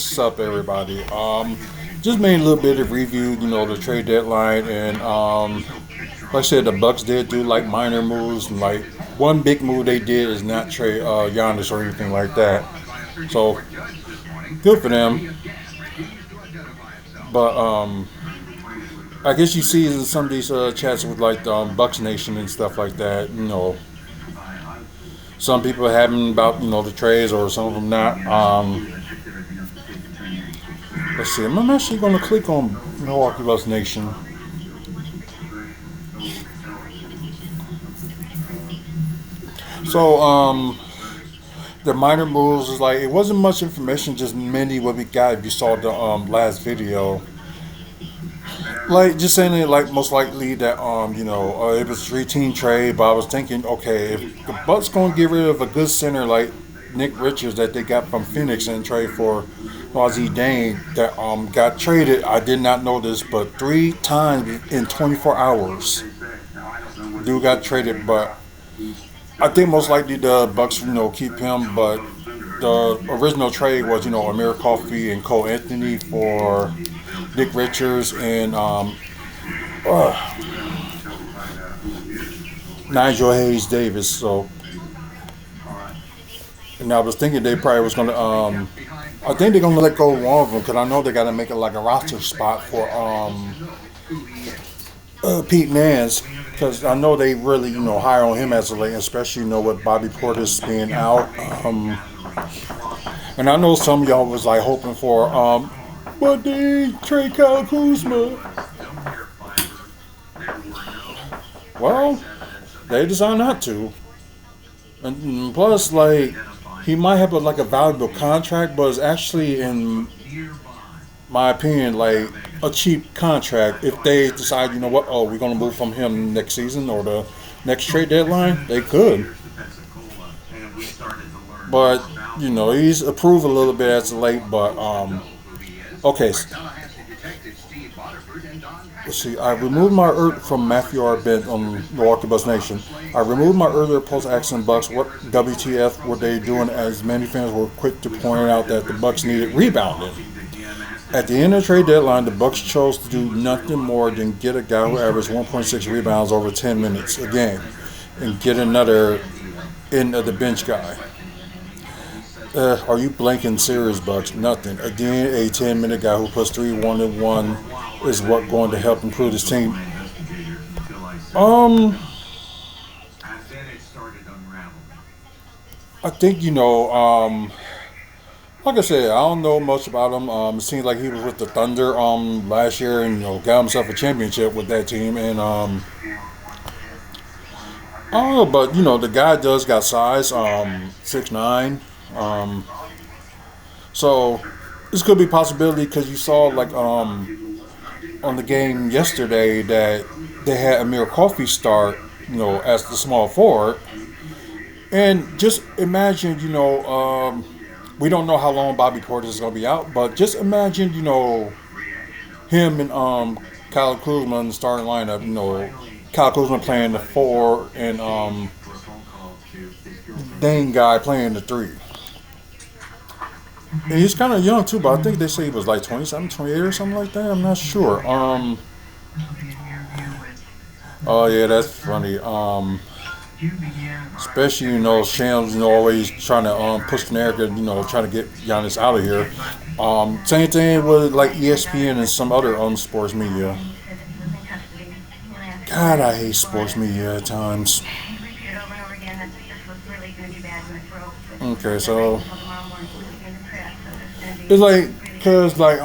What's up, everybody? Just made a little bit of review, the trade deadline, and like I said, the Bucks did do like minor moves, and like one big move they did is not trade Giannis or anything like that. So good for them. But I guess you see in some of these chats with like the Bucks Nation and stuff like that. Some people having about the trades, or some of them not. Let's see. I'm actually going to click on Milwaukee Bucks Nation. So, the minor moves is like it wasn't much information, just many what we got. If you saw the last video, like just saying it like most likely that it was 3-team trade. But I was thinking, okay, if the Bucks gonna get rid of a good center like Nick Richards that they got from Phoenix and trade for Ozzy Dane that got traded. I did not know this, but 3 times in 24 hours, dude got traded. But I think most likely the Bucks, keep him. But the original trade was, Amir Coffey and Cole Anthony for Nick Richards and uh, Nigel Hayes Davis. So, and I was thinking they probably was gonna. I think they're gonna let go of one of them because I know they got to make it like a roster spot for Pete Nance because I know they really hire on him as of late, especially with Bobby Portis being out. And I know some of y'all was like hoping for but they trade Kyle Kuzma. Well, they decided not to, and plus like he might have like a valuable contract, but it's actually in my opinion, like a cheap contract. If they decide, what, oh, we're gonna move from him next season or the next trade deadline, they could. But he's approved a little bit as of late. But okay. Let's see. I removed my from Matthew R. Bent on Milwaukee Bucks Nation. I removed my earlier post-action Bucks. What WTF were they doing? As many fans were quick to point out that the Bucks needed rebounding. At the end of the trade deadline, the Bucks chose to do nothing more than get a guy who averaged 1.6 rebounds over 10 minutes a game, and get another end of the bench guy. Are you blanking serious, Bucks? Nothing. Again, a 10-minute guy who puts 3-1-1 is what going to help improve this team. I think like I said, I don't know much about him. It seems like he was with the Thunder last year and got himself a championship with that team. And I don't know, but the guy does got size, 6'9". So this could be a possibility because you saw like on the game yesterday that they had Amir Coffey start, as the small forward. And just imagine, we don't know how long Bobby Portis is going to be out, but just imagine, him and Kyle Kuzma in the starting lineup. Kyle Kuzma playing the 4 and Dane guy playing the 3. And he's kind of young too, but I think they say he was like 27, 28 or something like that. I'm not sure. Oh yeah, that's funny. Especially Shams, always trying to push the narrative, trying to get Giannis out of here. Same thing with like ESPN and some other sports media. God, I hate sports media at times. Okay, so it's like, cause like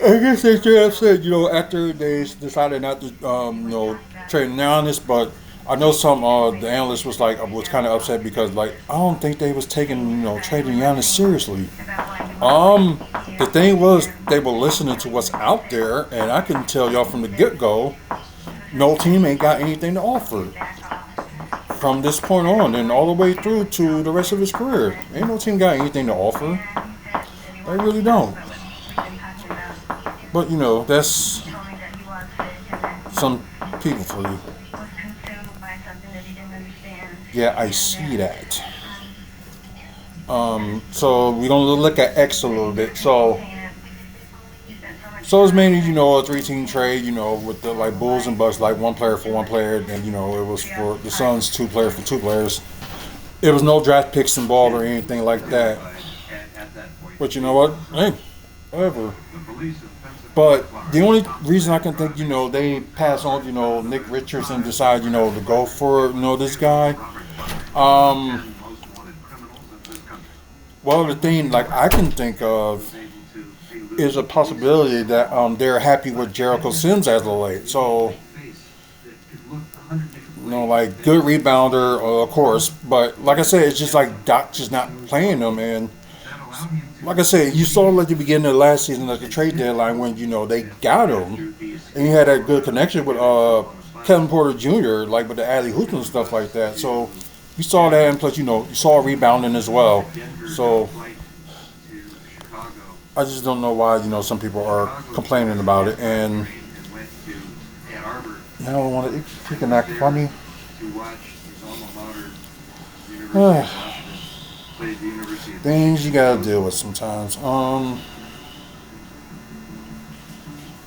I guess they should have said, after they decided not to, trade Giannis, but I know some the analyst was kind of upset because like I don't think they was taking trading Giannis seriously. The thing was they were listening to what's out there, and I can tell y'all from the get go, no team ain't got anything to offer from this point on and all the way through to the rest of his career. Ain't no team got anything to offer. They really don't. But that's some people for you. Yeah, I see that. So we're gonna look at X a little bit. So it's mainly, a three-team trade, with the like Bulls and Bucks, like one player for one player, and it was for the Suns, two players for two players. It was no draft picks involved or anything like that. But you know what? Hey, whatever. But the only reason I can think, they pass on, Nick Richards and decide, to go for, this guy. Um, well, the thing like I can think of is a possibility that they're happy with Jericho Sims as of late. So, like good rebounder, of course. But like I said, it's just like Doc just not playing them. And like I said, you saw like the beginning of last season at the trade deadline when they got him, and you had that good connection with Kevin Porter Jr. like with the alley hoops and stuff like that. So you saw that, and plus you saw rebounding as well. So I just don't know why some people are complaining about it, and now I want to freaking act funny. Things you gotta deal with sometimes.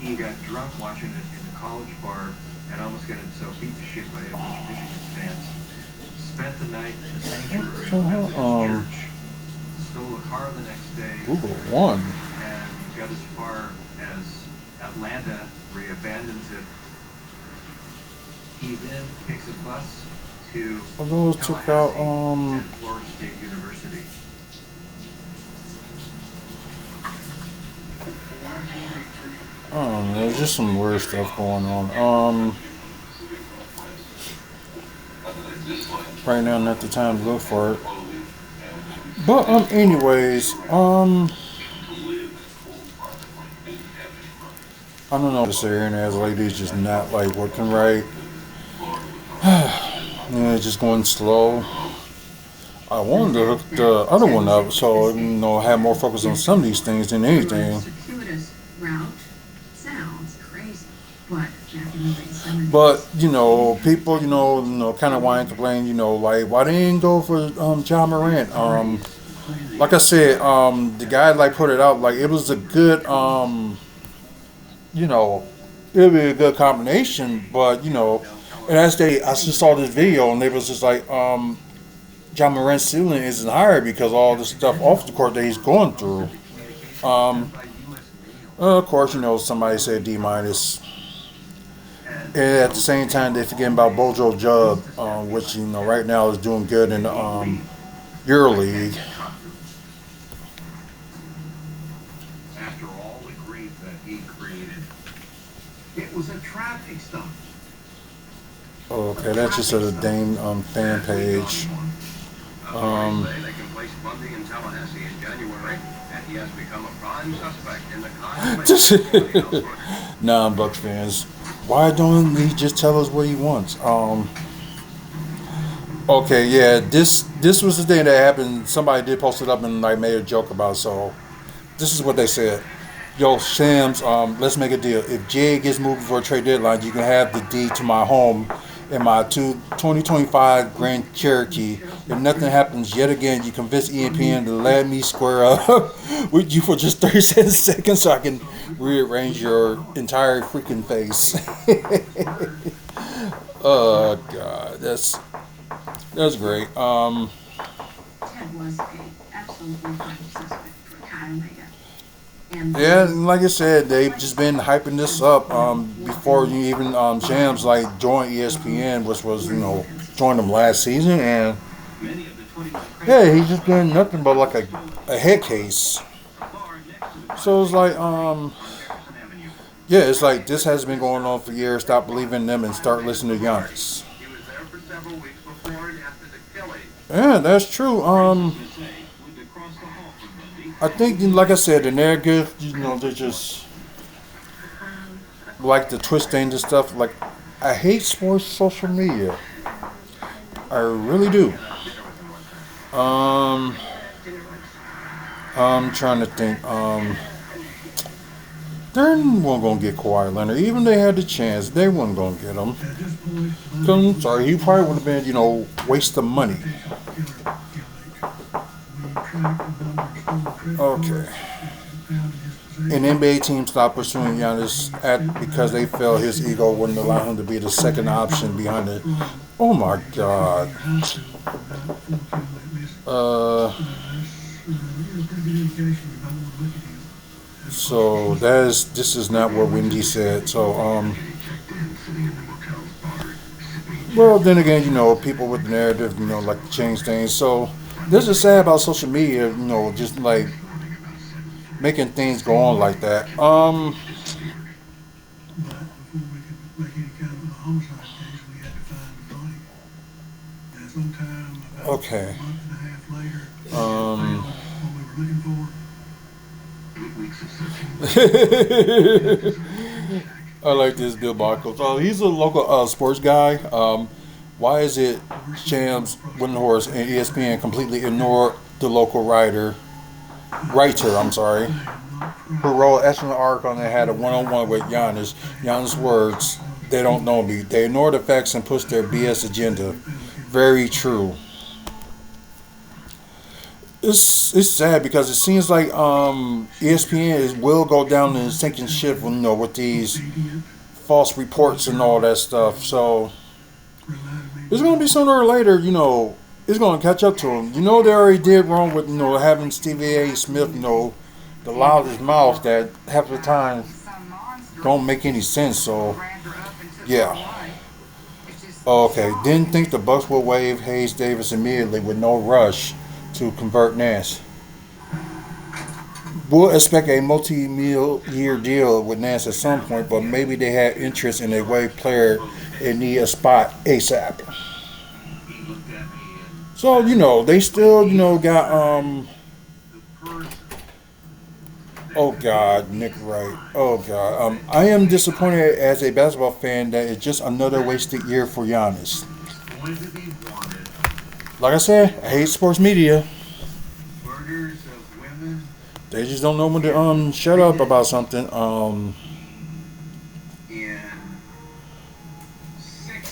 He got drunk watching it in the college bar and almost got himself beat to shit by a bunch of Michigan fans. Spent the night in the sanctuary Methodist church. Stole a car the next day. Google one. And got as far as Atlanta, where he abandons it. He then takes a bus to Those took out and Florida State University. there's just some weird stuff going on. Right now, not the time to look for it. But anyways, I don't know. This internet lady is just not like working right. Yeah, it's just going slow. I wanted to hook the other one up so have more focus on some of these things than anything. But people kind of whine and complain. Like why they didn't go for John Morant. Like I said, the guy like put it out like it was a good it'd be a good combination. But and I just saw this video and they was just like John Morant's ceiling isn't higher because all the stuff off the court that he's going through. Of course, somebody said D minus. And at the same time, they forgetting about Bojo Judd, which right now is doing good in the EuroLeague. After all the grief that he created, it was a traffic stop. Okay, that's just a Dame fan page. They can place funding in Tallahassee in January, and he has become a prime suspect in the Non-Bucks fans. Why don't he just tell us what he wants? Okay, yeah, this was the thing that happened. Somebody did post it up and like made a joke about it. So this is what they said. Yo, Shams, let's make a deal. If Jay gets moved before a trade deadline, you can have the deed to my home and my 2025 Grand Cherokee. If nothing happens yet again, you convince ESPN to let me square up with you for just 37 seconds so I can rearrange your entire freaking face. Oh God, that's great. Ted was a absolutely prime suspect for Kyle Omega. Yeah, and like I said, they've just been hyping this up before you even Shams like joined ESPN, which was joined them last season, and yeah, he's just been nothing but like a head case. So it's like yeah, it's like this has been going on for years. Stop believing them and start listening to Giannis. Yeah, that's true. I think, like I said, the narrative, they're just like the twisting and stuff. Like, I hate sports social media. I really do. I'm trying to think. They weren't gonna get Kawhi Leonard. Even they had the chance, they weren't gonna get him. I'm sorry, he probably would have been, waste of money. Okay. An NBA team stopped pursuing Giannis because they felt his ego wouldn't allow him to be the second option behind it. Oh my God. Uh, so this is not what Wendy said. So well then again, people with narrative, like to change things. So this is sad about social media, just like making things go on like that. Okay. Um. I like this debacle. So he's a local sports guy. Why is it Shams, Windhorse, and ESPN completely ignore the local writer? I'm sorry, who wrote an excellent article and they had a one-on-one with Giannis. Giannis' words, "They don't know me. They ignore the facts and push their BS agenda." Very true. It's sad because it seems like will go down the sinking ship, with these false reports and all that stuff. So it's going to be sooner or later, it's going to catch up to them. They already did wrong with having Stevie A. Smith, the loudest mouth that half the time don't make any sense. So yeah. Okay, didn't think the Bucks would waive Hayes Davis immediately with no rush to convert Nance. We'll expect a multi-year deal with Nance at some point, but maybe they had interest in a wave player and need a spot ASAP. So they still got oh God, Nick Wright. Oh God, I am disappointed as a basketball fan that it's just another wasted year for Giannis. Like I said, I hate sports media. They just don't know when to shut up about something.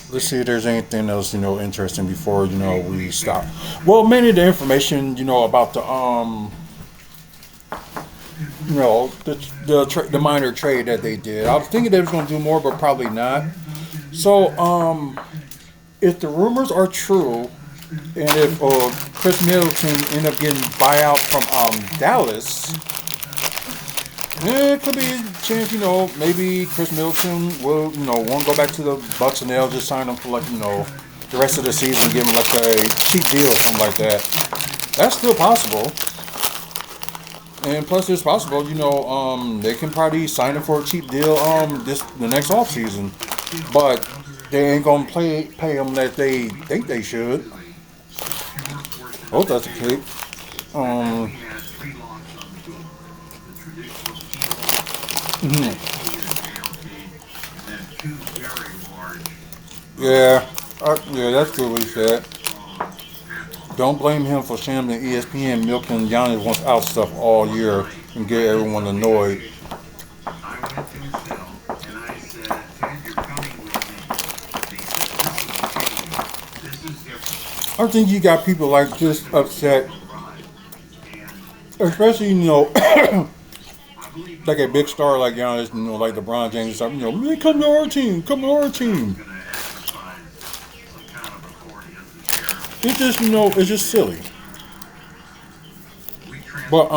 Let's see if there's anything else interesting before we stop. Well, many of the information about the the minor trade that they did. I was thinking they was going to do more, but probably not. So if the rumors are true, and if Chris Middleton end up getting buyout from Dallas, it could be a chance, maybe Chris Middleton will, won't go back to the Bucks and they'll just sign him for the rest of the season, give him like a cheap deal or something like that. That's still possible. And plus, it's possible, they can probably sign him for a cheap deal the next off season, but they ain't gonna pay him that they think they should. Hope that's the case. Mhm. Yeah, yeah, that's good what he said. Don't blame him for shamming ESPN milking Giannis wants out stuff all year and get everyone annoyed. I think you got people like this upset, especially like a big star like Giannis, like LeBron James, or something. Man, come to our team, come to our team. It's just it's just silly. But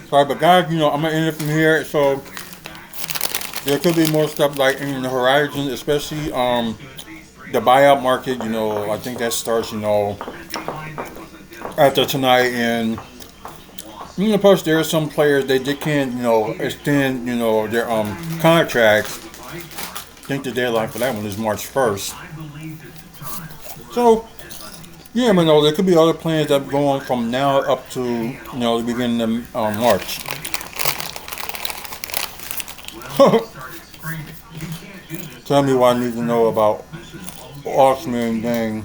sorry, but guys, I'm gonna end it from here. So there could be more stuff like in the horizon, especially the buyout market. I think that starts after tonight, and plus there are some players they can extend their contracts. I think the deadline for that one is March 1st. So yeah, but no, there could be other plans that go on from now up to the beginning of March. Tell me what I need to know about Oxman Dang.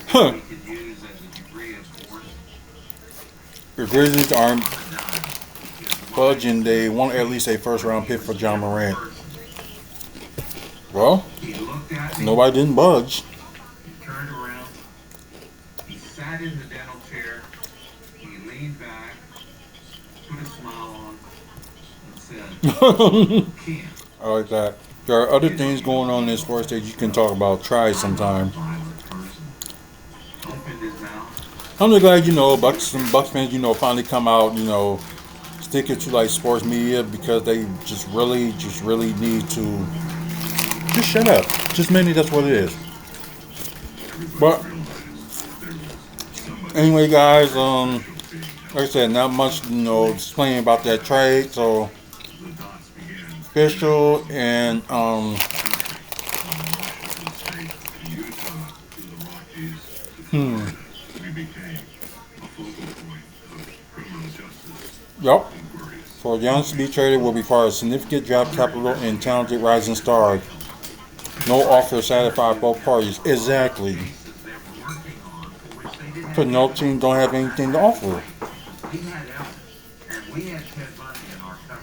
Huh. The Grizzlies aren't budging. They want at least a first round pick for John Morant. Well, He looked at me, nobody didn't budge. he turned around, he sat in the dental chair, he leaned back, put a smile on, and said, Ken. I like that. There are other things going on in sports that you can talk about. Try sometime. Opened his mouth. I'm just glad Bucks fans finally come out stick it to like sports media because they just really need to just shut up. Just mainly that's what it is. But anyway, guys, like I said, not much explaining about that trade. So official and hmm. Yep. For Giannis to be traded will require significant draft capital and talented rising stars. No offer satisfies both parties. Exactly. Because no team don't have anything to offer. We had Ellen, and we had Ted Bundy in our cover.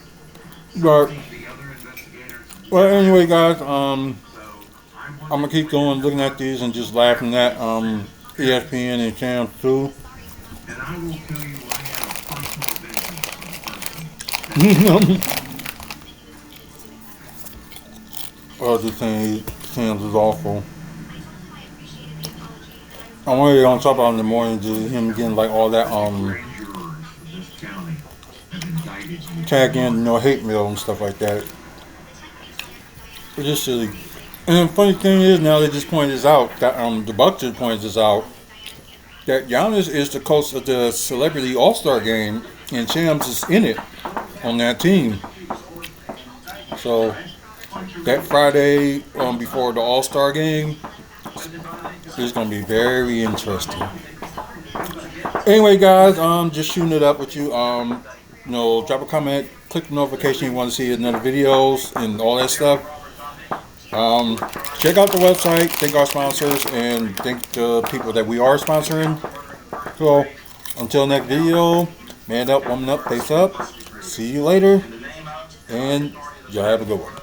But The other investigators. well, anyway, guys, So I'm gonna keep going looking at these and just laughing at ESPN and Channel 2. And I will tell you, I have a personal vengeance for the person. Well, just saying, Sam's is awful. I'm already on top of in the morning, just him getting like all that Grand jurors of this county have indicted you. tag in, hate mail and stuff like that. It's just silly. And the funny thing is, now they just pointed this out. That the Bucks just pointed this out. That Giannis is the coach of the Celebrity All-Star Game, and Shams is in it on that team. So that Friday before the All-Star Game is going to be very interesting. Anyway, guys, just shooting it up with you. Drop a comment, click the notification you want to see another videos and all that stuff. Check out the website, thank our sponsors, and thank the people that we are sponsoring. So, until next video, man up, woman up, face up. See you later, and y'all have a good one.